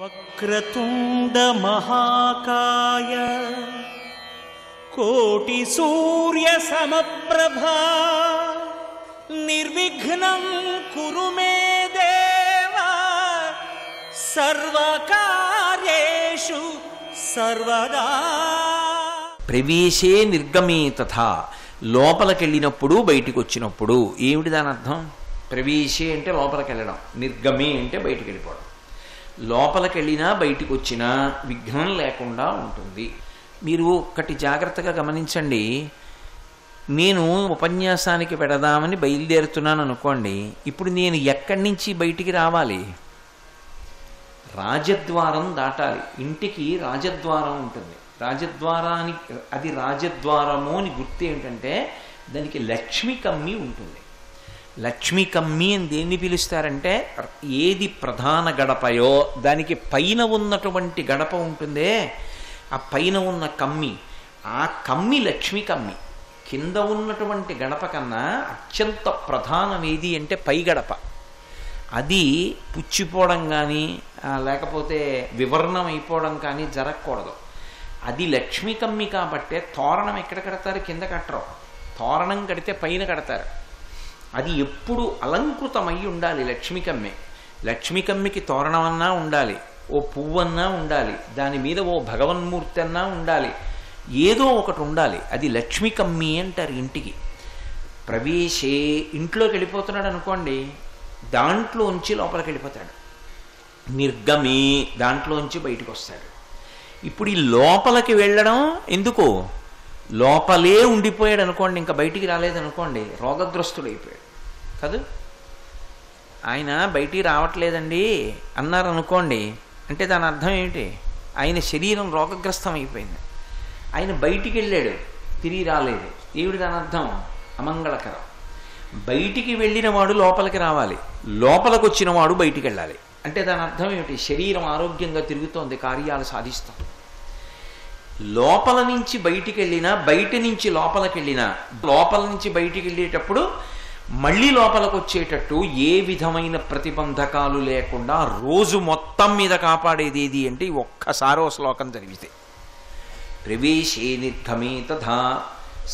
వక్రతుండ మహాకాయ కోటి సూర్య సమప్రభా నిర్విఘ్నం కురు మే దేవ సర్వకార్యేషు సర్వదా. ప్రవేశే నిర్గమే తథా, లోపలికెళ్ళినప్పుడు బయటికి వచ్చినప్పుడు. ఏమిటి దాని అర్థం? ప్రవేశే అంటే లోపలికి వెళ్ళడం, నిర్గమే అంటే బయటికి వెళ్ళిపోవడం. లోపలికి వెళ్ళినా బయటికి వచ్చినా విఘ్నం లేకుండా ఉంటుంది. మీరు ఒక్కటి జాగ్రత్తగా గమనించండి. నేను ఉపన్యాసానికి పెడదామని బయలుదేరుతున్నాను అనుకోండి, ఇప్పుడు నేను ఎక్కడి నుంచి బయటికి రావాలి? రాజద్వారం దాటాలి. ఇంటికి రాజద్వారం ఉంటుంది. రాజద్వారానికి, అది రాజద్వారము అని గుర్తు ఏంటంటే దానికి లక్ష్మి కమ్మి ఉంటుంది. లక్ష్మి కమ్మి అని దేన్ని పిలుస్తారంటే, ఏది ప్రధాన గడపయో దానికి పైన ఉన్నటువంటి గడప ఉంటుందే, ఆ పైన ఉన్న కమ్మి, ఆ కమ్మి లక్ష్మి కమ్మి. కింద ఉన్నటువంటి గడప కన్నా అత్యంత ప్రధానం ఏది అంటే పై గడప. అది పుచ్చిపోవడం కానీ లేకపోతే వివర్ణం అయిపోవడం కానీ జరగకూడదు. అది లక్ష్మీ కమ్మి కాబట్టే తోరణం ఎక్కడ కడతారు? కింద కట్టరు. తోరణం కడితే పైన కడతారు. అది ఎప్పుడు అలంకృతమై ఉండాలి లక్ష్మీ కమ్మి. లక్ష్మీ కమ్మికి తోరణం అన్నా ఉండాలి, ఓ పువ్వన్నా ఉండాలి, దాని మీద ఓ భగవన్మూర్తి అన్నా ఉండాలి, ఏదో ఒకటి ఉండాలి. అది లక్ష్మీ కమ్మి అంటారు ఇంటికి. ప్రవేశే, ఇంట్లోకి వెళ్ళిపోతున్నాడు అనుకోండి, దాంట్లోంచి లోపలికి వెళ్ళిపోతాడు. నిర్గమే, దాంట్లోంచి బయటకు వస్తాడు. ఇప్పుడు ఈ లోపలికి వెళ్ళడం ఎందుకు? లోపలే ఉండిపోయాడు అనుకోండి, ఇంకా బయటికి రాలేదనుకోండి, రోగగ్రస్తుడైపోయాడు కాదు. ఆయన బయటికి రావట్లేదండి అన్నారు అనుకోండి, అంటే దాని అర్థం ఏమిటి? ఆయన శరీరం రోగగ్రస్తం అయిపోయింది. ఆయన బయటికి వెళ్ళాడు, తిరిగి రాలేదు, ఏమిటి దాని అర్థం? అమంగళకరం. బయటికి వెళ్ళిన వాడు లోపలికి రావాలి, లోపలికి వచ్చిన వాడు బయటికి వెళ్ళాలి. అంటే దాని అర్థం ఏమిటి? శరీరం ఆరోగ్యంగా తిరుగుతోంది, కార్యాలు సాధిస్తాం. లోపల నుంచి బయటికి వెళ్ళినా, బయట నుంచి లోపలికి వెళ్ళినా, లోపల నుంచి బయటికి వెళ్ళేటప్పుడు మళ్ళీ లోపలికి వచ్చేటట్టు ఏ విధమైన ప్రతిబంధకాలు లేకుండా రోజు మొత్తం మీద కాపాడేది ఏది అంటే ఒక్కసారో శ్లోకం చదివితే. ప్రవేశే నిర్గమే తథా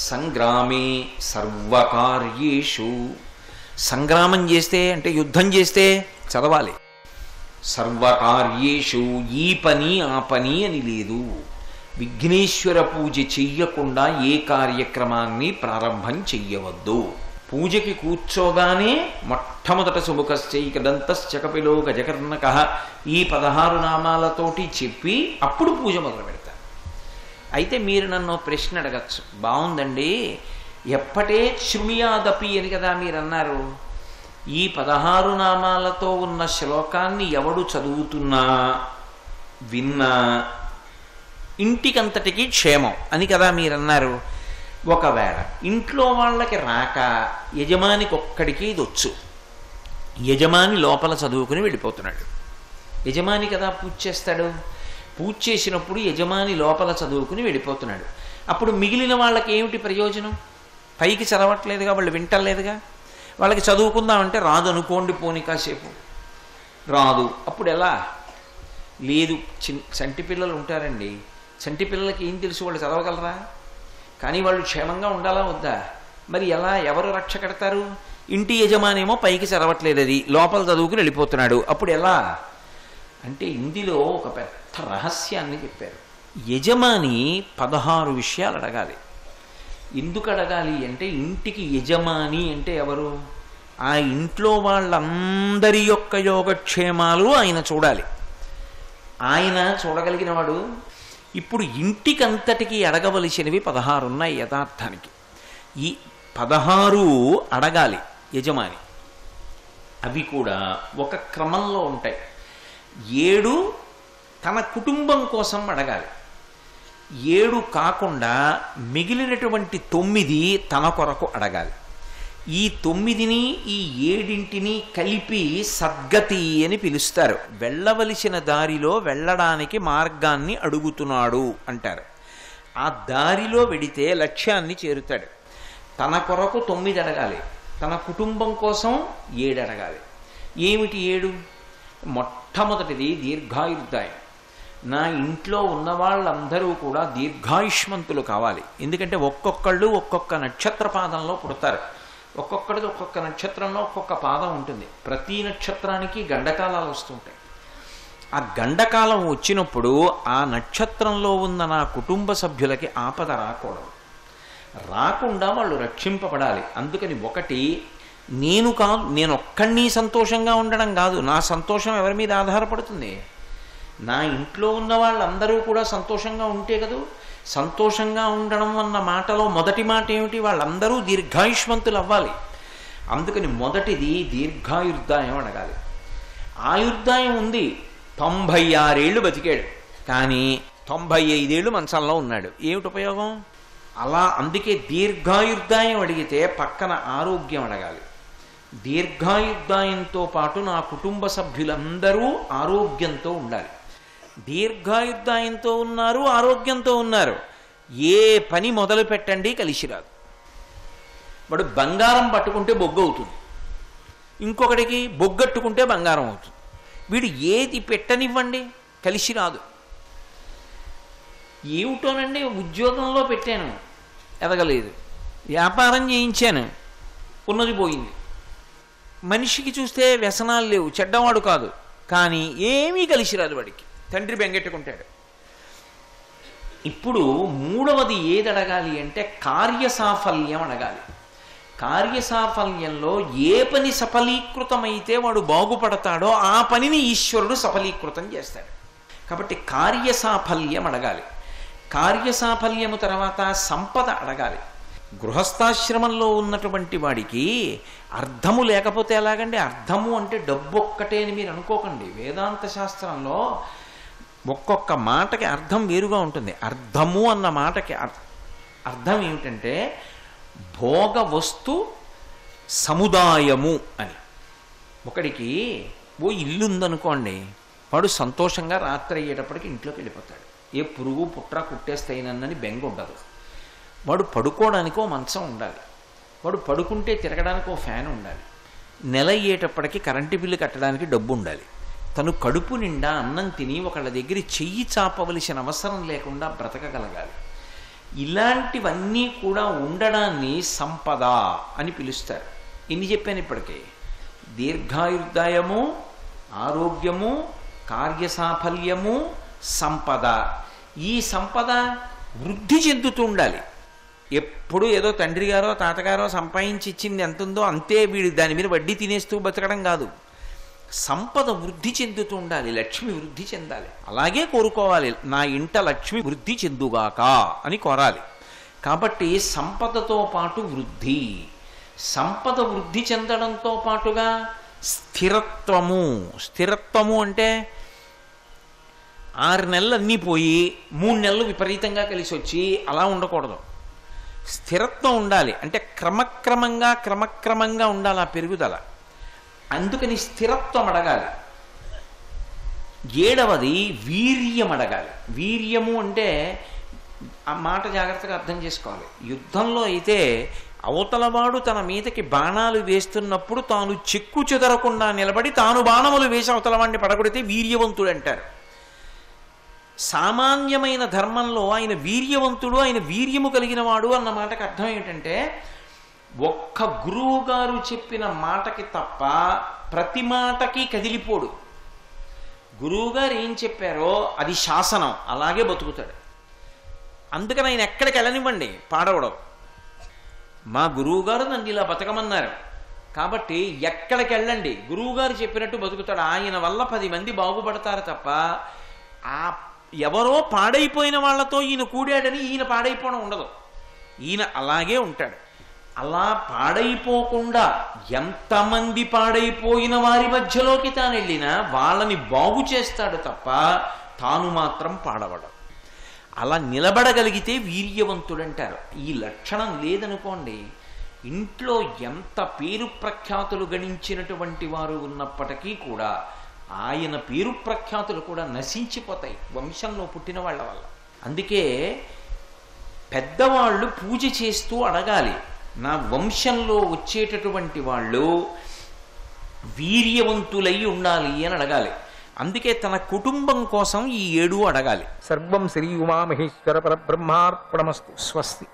సంగ్రామే సర్వకార్యేషు. సంగ్రామం చేస్తే అంటే యుద్ధం చేస్తే చదవాలి. సర్వకార్యేషు, ఈ పని ఆ పని అని లేదు. విఘ్నేశ్వర పూజ చెయ్యకుండా ఏ కార్యక్రమాన్ని ప్రారంభం చెయ్యవద్దు. పూజకి కూర్చోగానే మొట్టమొదట శుభకశ్చైకదంతశ్చకపిలో గజకర్ణకః ఈ 16 నామాలతోటి చెప్పి అప్పుడు పూజ మొదలు పెడతారు. అయితే మీరు నన్ను ప్రశ్న అడగచ్చు, బాగుందండి, ఎప్పటే శృణుయాదపి అని కదా మీరు అన్నారు. ఈ 16 నామాలతో ఉన్న శ్లోకాన్ని ఎవడు చదువుతున్నా విన్నా ఇంటికంతటికి క్షేమం అని కదా మీరన్నారు. ఒకవేళ ఇంట్లో వాళ్ళకి రాక యజమానికి ఒక్కడికి ఇది వచ్చు, యజమాని లోపల చదువుకుని వెళ్ళిపోతున్నాడు. యజమాని కదా పూజ చేస్తాడు. పూజ చేసినప్పుడు యజమాని లోపల చదువుకుని వెళ్ళిపోతున్నాడు. అప్పుడు మిగిలిన వాళ్ళకి ఏమిటి ప్రయోజనం? పైకి చదవట్లేదుగా, వాళ్ళు వింటలేదుగా. వాళ్ళకి చదువుకుందామంటే రాదు అనుకోండి, పోని కాసేపు రాదు. అప్పుడు ఎలా? లేదు, చంటి పిల్లలు ఉంటారండి, చంటి పిల్లలకి ఏం తెలుసు, వాళ్ళు చదవగలరా? కానీ వాళ్ళు క్షేమంగా ఉండాలా వద్దా? మరి ఎలా, ఎవరు రక్ష కడతారు? ఇంటి యజమానేమో పైకి చదవట్లేదు, అది లోపల చదువుకుని వెళ్ళిపోతున్నాడు. అప్పుడు ఎలా అంటే ఇందులో ఒక పెద్ద రహస్యాన్ని చెప్పారు. యజమాని 16 విషయాలు అడగాలి. ఎందుకు అడగాలి అంటే, ఇంటికి యజమాని అంటే ఎవరు? ఆ ఇంట్లో వాళ్ళందరి యొక్క యోగక్షేమాలు ఆయన చూడాలి. ఆయన చూడగలిగిన వాడు. ఇప్పుడు ఇంటికంతటికి అడగవలసినవి 16 ఉన్నాయి యథార్థానికి. ఈ 16 అడగాలి యజమాని. అవి కూడా ఒక క్రమంలో ఉంటాయి. 7 తన కుటుంబం కోసం అడగాలి. 7 కాకుండా మిగిలినటువంటి 9 తన కొరకు అడగాలి. ఈ 9ని ఈ 7ని కలిపి సద్గతి అని పిలుస్తారు. వెళ్ళవలసిన దారిలో వెళ్ళడానికి మార్గాన్ని అడుగుతున్నాడు అంటారు. ఆ దారిలో వెడితే లక్ష్యాన్ని చేరుతాడు. తన కొరకు 9 అడగాలి, తన కుటుంబం కోసం 7 అడగాలి. ఏమిటి 7? మొట్ట మొట్టమొదటిది దీర్ఘాయుర్దాయం. నా ఇంట్లో ఉన్న వాళ్ళందరూ కూడా దీర్ఘాయుష్మంతులు కావాలి. ఎందుకంటే ఒక్కొక్కళ్ళు ఒక్కొక్క నక్షత్ర పాదంలో పుడతారు. ఒక్కొక్కడిది ఒక్కొక్క నక్షత్రంలో ఒక్కొక్క పాదం ఉంటుంది. ప్రతి నక్షత్రానికి గండకాలాలు వస్తుంటాయి. ఆ గండకాలం వచ్చినప్పుడు ఆ నక్షత్రంలో ఉన్న నా కుటుంబ సభ్యులకి ఆపద రాకూడదు, రాకుండా వాళ్ళు రక్షింపబడాలి. అందుకని ఒకటి, నేను ఒక్కడిని సంతోషంగా ఉండడం కాదు, నా సంతోషం ఎవరి మీద ఆధారపడుతుంది? నా ఇంట్లో ఉన్న వాళ్ళందరూ కూడా సంతోషంగా ఉంటే కదూ. సంతోషంగా ఉండడం అన్న మాటలో మొదటి మాట ఏమిటి? వాళ్ళందరూ దీర్ఘాయుష్మంతులు అవ్వాలి. అందుకని మొదటిది దీర్ఘాయుర్దాయం అడగాలి. ఆయుర్దాయం ఉంది, 96 ఏళ్ళు బతికాడు, కానీ 95 ఏళ్ళు మంచంలో ఉన్నాడు. ఏమిటి ఉపయోగం? అలా అందుకే దీర్ఘాయుర్దాయం అడిగితే పక్కన ఆరోగ్యం అడగాలి. దీర్ఘాయుర్దాయంతో పాటు నా కుటుంబ సభ్యులందరూ ఆరోగ్యంతో ఉండాలి. దీర్ఘాయుర్దాయంతో ఉన్నారు, ఆరోగ్యంతో ఉన్నారు, ఏ పని మొదలు పెట్టండి కలిసి రాదు. వాడు బంగారం పట్టుకుంటే బొగ్గు అవుతుంది, ఇంకొకటికి బొగ్గట్టుకుంటే బంగారం అవుతుంది. వీడు ఏది పెట్టనివ్వండి కలిసి రాదు. ఏమిటోనండి, ఉద్యోగంలో పెట్టాను ఎదగలేదు, వ్యాపారం చేయించాను ఉన్నది పోయింది, మనిషికి చూస్తే వ్యసనాలు లేవు, చెడ్డవాడు కాదు, కానీ ఏమీ కలిసి రాదు వాడికి, తండ్రి బెంగెట్టుకుంటాడు. ఇప్పుడు మూడవది ఏది అడగాలి అంటే కార్యసాఫల్యం అడగాలి. కార్యసాఫల్యంలో ఏ పని సఫలీకృతమైతే వాడు బాగుపడతాడో ఆ పనిని ఈశ్వరుడు సఫలీకృతం చేస్తాడు. కాబట్టి కార్యసాఫల్యం అడగాలి. కార్యసాఫల్యము తర్వాత సంపద అడగాలి. గృహస్థాశ్రమంలో ఉన్నటువంటి వాడికి అర్థము లేకపోతే ఎలాగండి? అర్థము అంటే డబ్బు ఒక్కటే అని మీరు అనుకోకండి. వేదాంత శాస్త్రంలో ఒక్కొక్క మాటకి అర్థం వేరుగా ఉంటుంది. అర్థము అన్న మాటకి అర్థం ఏమిటంటే భోగ వస్తు సముదాయము అని. ఒకడికి ఓ ఇల్లు ఉందనుకోండి, వాడు సంతోషంగా రాత్రి అయ్యేటప్పటికి ఇంట్లోకి వెళ్ళిపోతాడు. ఏ పురుగు పుట్ర కుట్టేస్తాయినని బెంగ ఉండదు. వాడు పడుకోవడానికి ఓ మంచం ఉండాలి, వాడు పడుకుంటే తిరగడానికి ఓ ఫ్యాన్ ఉండాలి, నెల అయ్యేటప్పటికి కరెంటు బిల్లు కట్టడానికి డబ్బు ఉండాలి, తను కడుపు నిండా అన్నం తిని ఒకళ్ళ దగ్గర చెయ్యి చాపవలసిన అవసరం లేకుండా బ్రతకగలగాలి. ఇలాంటివన్నీ కూడా ఉండడాన్ని సంపద అని పిలుస్తారు. ఎన్ని చెప్పాను ఇప్పటికే? దీర్ఘాయుర్దాయము, ఆరోగ్యము, కార్యసాఫల్యము, సంపద. ఈ సంపద వృద్ధి చెందుతూ ఉండాలి. ఎప్పుడు ఏదో తండ్రి గారో తాతగారో సంపాదించి ఇచ్చింది ఎంత ఉందో అంతే వీడు దాని మీద వడ్డీ తినేస్తూ బతకడం కాదు. సంపద వృద్ధి చెందుతూ ఉండాలి, లక్ష్మి వృద్ధి చెందాలి. అలాగే కోరుకోవాలి, నా ఇంట లక్ష్మి వృద్ధి చెందుగాక అని కోరాలి. కాబట్టి సంపదతో పాటు వృద్ధి, సంపద వృద్ధి చెందడంతో పాటుగా స్థిరత్వము. స్థిరత్వము అంటే 6 నెలలు అన్నీ పోయి 3 నెలలు విపరీతంగా కలిసి వచ్చి అలా ఉండకూడదు. స్థిరత్వం ఉండాలి. అంటే క్రమక్రమంగా ఉండాలి ఆ పెరుగుదల. అందుకని స్థిరత్వం అడగాలి. 7వది వీర్యం అడగాలి. వీర్యము అంటే ఆ మాట జాగ్రత్తగా అర్థం చేసుకోవాలి. యుద్ధంలో అయితే అవతలవాడు తన మీదకి బాణాలు వేస్తున్నప్పుడు తాను చెక్కు చెదరకుండా నిలబడి తాను బాణములు వేసి అవతలవాడిని పడగొడితే వీర్యవంతుడు అంటారు. సామాన్యమైన ధర్మంలో ఆయన వీర్యవంతుడు, ఆయన వీర్యము కలిగిన వాడు అన్న మాటకు అర్థం ఏంటంటే ఒక్క గురువు గారు చెప్పిన మాటకి తప్ప ప్రతి మాటకి కదిలిపోడు. గురువుగారు ఏం చెప్పారో అది శాసనం, అలాగే బతుకుతాడు. అందుకని ఆయన ఎక్కడికి వెళ్ళనివ్వండి పాడవడం. మా గురువుగారు నన్ను ఇలా బతకమన్నారు కాబట్టి ఎక్కడికి వెళ్ళండి, గురువుగారు చెప్పినట్టు బతుకుతాడు. ఆయన వల్ల 10 మంది బాగుపడతారు తప్ప ఆ ఎవరో పాడైపోయిన వాళ్లతో ఈయన కూడాడని ఈయన పాడైపోవడం ఉండదు. ఈయన అలాగే ఉంటాడు. అలా పాడైపోకుండా ఎంతమంది పాడైపోయిన వారి మధ్యలోకి తాను వెళ్ళినా వాళ్ళని బాగు చేస్తాడు తప్ప తాను మాత్రం పాడవడం. అలా నిలబడగలిగితే వీర్యవంతుడంటారు. ఈ లక్షణం లేదనుకోండి, ఇంట్లో ఎంత పేరు ప్రఖ్యాతులు గణించినటువంటి వారు ఉన్నప్పటికీ కూడా ఆయన పేరు ప్రఖ్యాతులు కూడా నశించిపోతాయి వంశంలో పుట్టిన వాళ్ళ వల్ల. అందుకే పెద్దవాళ్ళు పూజ చేస్తూ అడగాలి, నా వంశంలో వచ్చేటటువంటి వాళ్ళు వీర్యవంతులై ఉండాలి అని అడగాలి. అందుకే తన కుటుంబం కోసం ఈ 7 అడగాలి. సర్వం శ్రీ ఉమామహేశ్వర పరబ్రహ్మార్పణమస్తు. స్వస్తి.